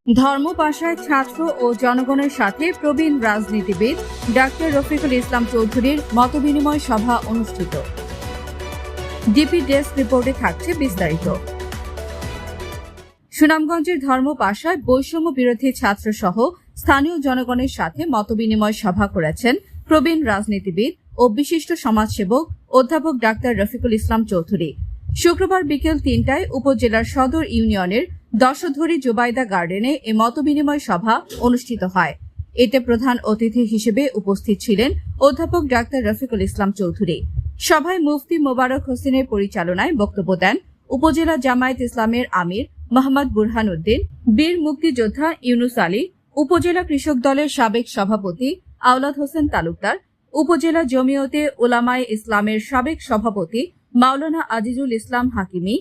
ধর্মপাশায় ছাত্র ও জনগণের সাথে প্রবীণ রাজনীতিবিদ ডাক্তার রফিকুল ইসলাম চৌধুরীর মতবিনিময় সভা অনুষ্ঠিত। ডিপি ডেস্ক রিপোর্টে থাকছে বিস্তারিত। সুনামগঞ্জের ধর্মপাশায় বৈষম্য বিরোধী ছাত্র সহ স্থানীয় জনগণের সাথে মতবিনিময় সভা করেছেন প্রবীণ রাজনীতিবিদ ও বিশিষ্ট সমাজসেবক অধ্যাপক ডাক্তার রফিকুল ইসলাম চৌধুরী। শুক্রবার বিকেল ৩টায় উপজেলার সদর ইউনিয়নের দশধরী জুবাইদা গার্ডেনে এ মতবিনিময় সভা অনুষ্ঠিত হয়। এতে প্রধান অতিথি হিসেবে উপস্থিত ছিলেন অধ্যাপক ডাক্তার রফিকুল ইসলাম চৌধুরী। সভায় মুফতি মোবারক হোসেনের পরিচালনায় বক্তব্য দেন উপজেলা জামায়াত ইসলামের আমির মোহাম্মদ বুরহান উদ্দিন, বীর মুক্তিযোদ্ধা ইউনুস আলী, উপজেলা কৃষক দলের সাবেক সভাপতি আওলাদ হোসেন তালুকদার, উপজেলা জমিয়তে উলামায়ে ইসলামের সাবেক সভাপতি মাওলানা আজিজুল ইসলাম হাকিমি,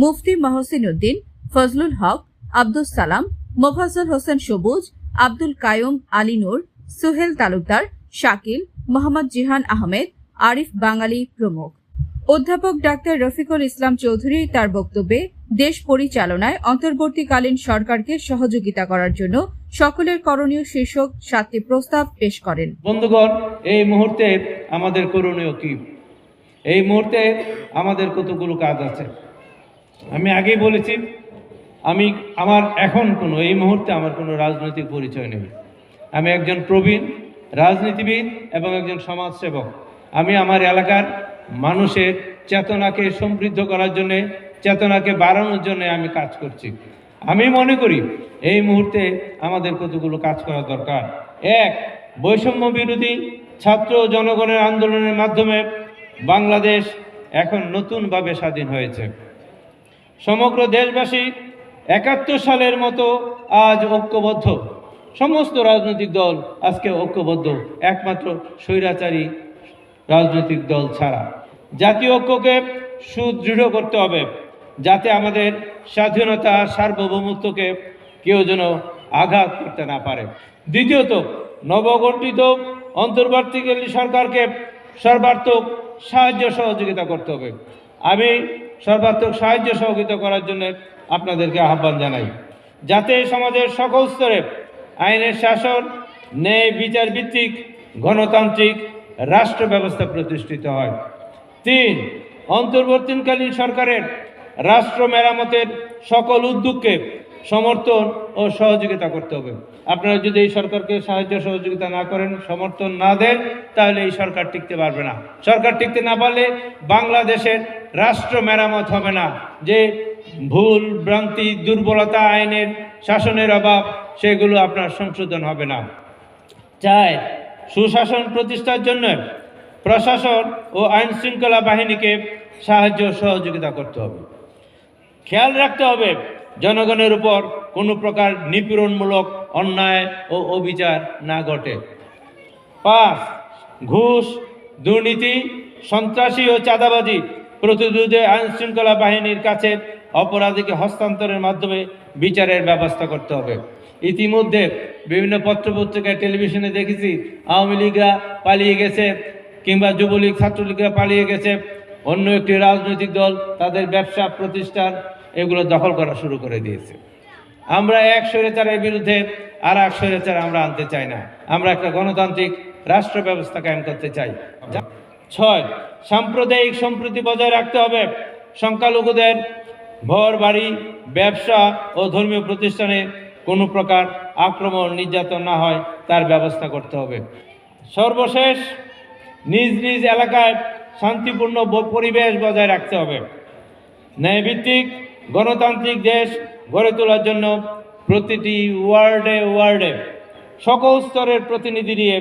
মুফতি মহসিন উদ্দিন, ফজলুল হক, আব্দুস সালাম, মোফাজ্জল হোসেন সবুজ, আব্দুল কায়ুম আলী নূর, সুহেল তালুকদার, শাকিল, মোহাম্মদ জিহান আহমেদ, আরিফ বাঙালি প্রমুখ। অধ্যাপক ডাক্তার রফিকুল ইসলাম চৌধুরী তার বক্তব্যে দেশ পরিচালনায় অন্তর্বর্তীকালীন সরকারকে সহযোগিতা করার জন্য সকলের করণীয় শীর্ষক 7টি প্রস্তাব পেশ করেন। বন্ধুগণ, এই মুহূর্তে আমাদের করণীয় কি? এই মুহূর্তে আমাদের কতগুলো কাজ আছে। আমি আগেই বলেছি, এই মুহূর্তে আমার কোনো রাজনৈতিক পরিচয় নেই। আমি একজন প্রবীণ রাজনীতিবিদ এবং একজন সমাজসেবক। আমি আমার এলাকার মানুষের চেতনাকে সমৃদ্ধ করার জন্য, চেতনাকে বাড়ানোর জন্য আমি কাজ করছি। আমি মনে করি এই মুহূর্তে আমাদের কতগুলো কাজ করা দরকার। এক, বৈষম্য বিরোধী ছাত্র জনগণের আন্দোলনের মাধ্যমে বাংলাদেশ এখন নতুনভাবে স্বাধীন হয়েছে। সমগ্র দেশবাসী ৭১ সালের মতো আজ ঐক্যবদ্ধ। সমস্ত রাজনৈতিক দল আজকে ঐক্যবদ্ধ, একমাত্র স্বৈরাচারী রাজনৈতিক দল ছাড়া। জাতীয় ঐক্যকে সুদৃঢ় করতে হবে, যাতে আমাদের স্বাধীনতা সার্বভৌমত্বকে কেউ যেন আঘাত করতে না পারে। দ্বিতীয়ত, নবগঠিত অন্তর্বর্তীকালীন সরকারকে সর্বাত্মক সাহায্য সহযোগিতা করতে হবে। আমি সর্বাত্মক সাহায্য সহযোগিতা করার জন্য আপনাদেরকে আহ্বান জানাই, যাতে সমাজের সকল স্তরে আইনের শাসন, ন্যায় বিচার ভিত্তিক গণতান্ত্রিক রাষ্ট্র ব্যবস্থা প্রতিষ্ঠিত হয়। ৩, অন্তর্বর্তীকালীন সরকারের রাষ্ট্র মেরামতের সকল উদ্যোগকে সমর্থন ও সহযোগিতা করতে হবে। আপনারা যদি এই সরকারকে সাহায্য সহযোগিতা না করেন, সমর্থন না দেন, তাহলে এই সরকার টিকতে পারবে না। সরকার টিকতে না পারলে বাংলাদেশের রাষ্ট্র মেরামত হবে না। যে ভুল ভ্রান্তি, দুর্বলতা, আইনের শাসনের অভাব, সেগুলো আপনার সংশোধন হবে না। ৪, সুশাসন প্রতিষ্ঠার জন্য প্রশাসন ও আইন শৃঙ্খলা বাহিনীকে সাহায্য সহযোগিতা করতে হবে। খেয়াল রাখতে হবে জনগণের উপর কোনো প্রকার নিপীড়নমূলক অন্যায় ও অবিচার না ঘটে। ৫, ঘুষ, দুর্নীতি, সন্ত্রাসী ও চাঁদাবাজি প্রতিরোধে আইন শৃঙ্খলা বাহিনীর কাছে অপরাধীকে হস্তান্তরের মাধ্যমে বিচারের ব্যবস্থা করতে হবে। ইতিমধ্যে বিভিন্ন পত্রপত্রিকায়, টেলিভিশনে দেখেছি আওয়ামী লীগরা পালিয়ে গেছে, কিংবা যুবলীগ ছাত্রলীগরা পালিয়ে গেছে। অন্য একটি রাজনৈতিক দল তাদের ব্যবসা প্রতিষ্ঠান এগুলো দখল করা শুরু করে দিয়েছে। আমরা এক স্বৈরাচারের বিরুদ্ধে আর এক স্বৈরাচার আমরা আনতে চাই না। আমরা একটা গণতান্ত্রিক রাষ্ট্র ব্যবস্থা কায়েম করতে চাই। ৬, সাম্প্রদায়িক সম্প্রীতি বজায় রাখতে হবে। সংখ্যালঘুদের ঘর বাড়ি, ব্যবসা ও ধর্মীয় প্রতিষ্ঠানে কোনো প্রকার আক্রমণ, নির্যাতন না হয় তার ব্যবস্থা করতে হবে। সর্বশেষ, নিজ নিজ এলাকায় শান্তিপূর্ণ পরিবেশ বজায় রাখতে হবে। ন্যায়ভিত্তিক গণতান্ত্রিক দেশ গড়ে তোলার জন্য প্রতিটি ওয়ার্ডে সকল স্তরের প্রতিনিধি নিয়ে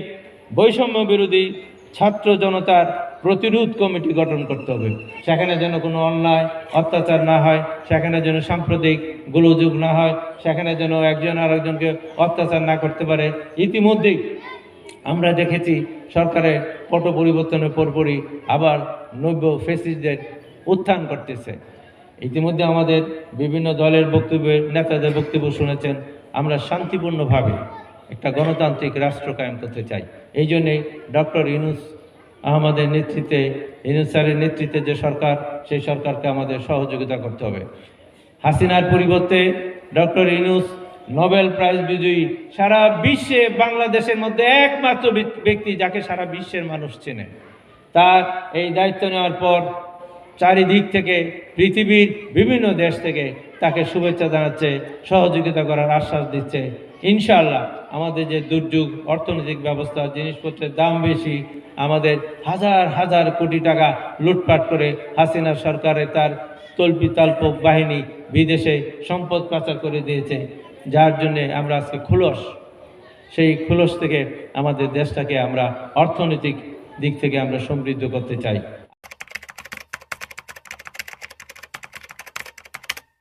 বৈষম্য বিরোধী ছাত্র জনতার প্রতিরোধ কমিটি গঠন করতে হবে। সেখানে যেন কোনো অন্যায় অত্যাচার না হয়, সেখানে যেন সাম্প্রদায়িক গোলযোগ না হয়, সেখানে যেন একজন আর একজনকে অত্যাচার না করতে পারে। ইতিমধ্যেই আমরা দেখেছি সরকারের পট পরিবর্তনের পরপরই আবার নব্য ফ্যাসিস্টদের উত্থান করতেছে। ইতিমধ্যে আমাদের বিভিন্ন দলের বক্তব্যে, নেতাদের বক্তব্য শুনেছেন। আমরা শান্তিপূর্ণভাবে একটা গণতান্ত্রিক রাষ্ট্র কায়েম করতে চাই। এই জন্যে ডক্টর ইউনুস আহমদের নেতৃত্বে, ইউনুস স্যারের নেতৃত্বে যে সরকার, সেই সরকারকে আমাদের সহযোগিতা করতে হবে। হাসিনার পরিবর্তে ডক্টর ইউনুস নোবেল প্রাইজ বিজয়ী, সারা বিশ্বে বাংলাদেশের মধ্যে একমাত্র ব্যক্তি যাকে সারা বিশ্বের মানুষ চেনে। তার এই দায়িত্ব নেওয়ার পর চারিদিক থেকে, পৃথিবীর বিভিন্ন দেশ থেকে তাকে শুভেচ্ছা জানাচ্ছে, সহযোগিতা করার আশ্বাস দিচ্ছে। ইনশাআল্লাহ আমাদের যে দুর্যোগ, অর্থনৈতিক ব্যবস্থা, জিনিসপত্রের দাম বেশি, আমাদের হাজার হাজার কোটি টাকা লুটপাট করে হাসিনা সরকারের তার তল্পিতাল্পক বাহিনী বিদেশে সম্পদ পাচার করে দিয়েছে, যার জন্যে আমরা আজকে খুলস, সেই খুলস থেকে আমাদের দেশটাকে আমরা অর্থনৈতিক দিক থেকে আমরা সমৃদ্ধ করতে চাই।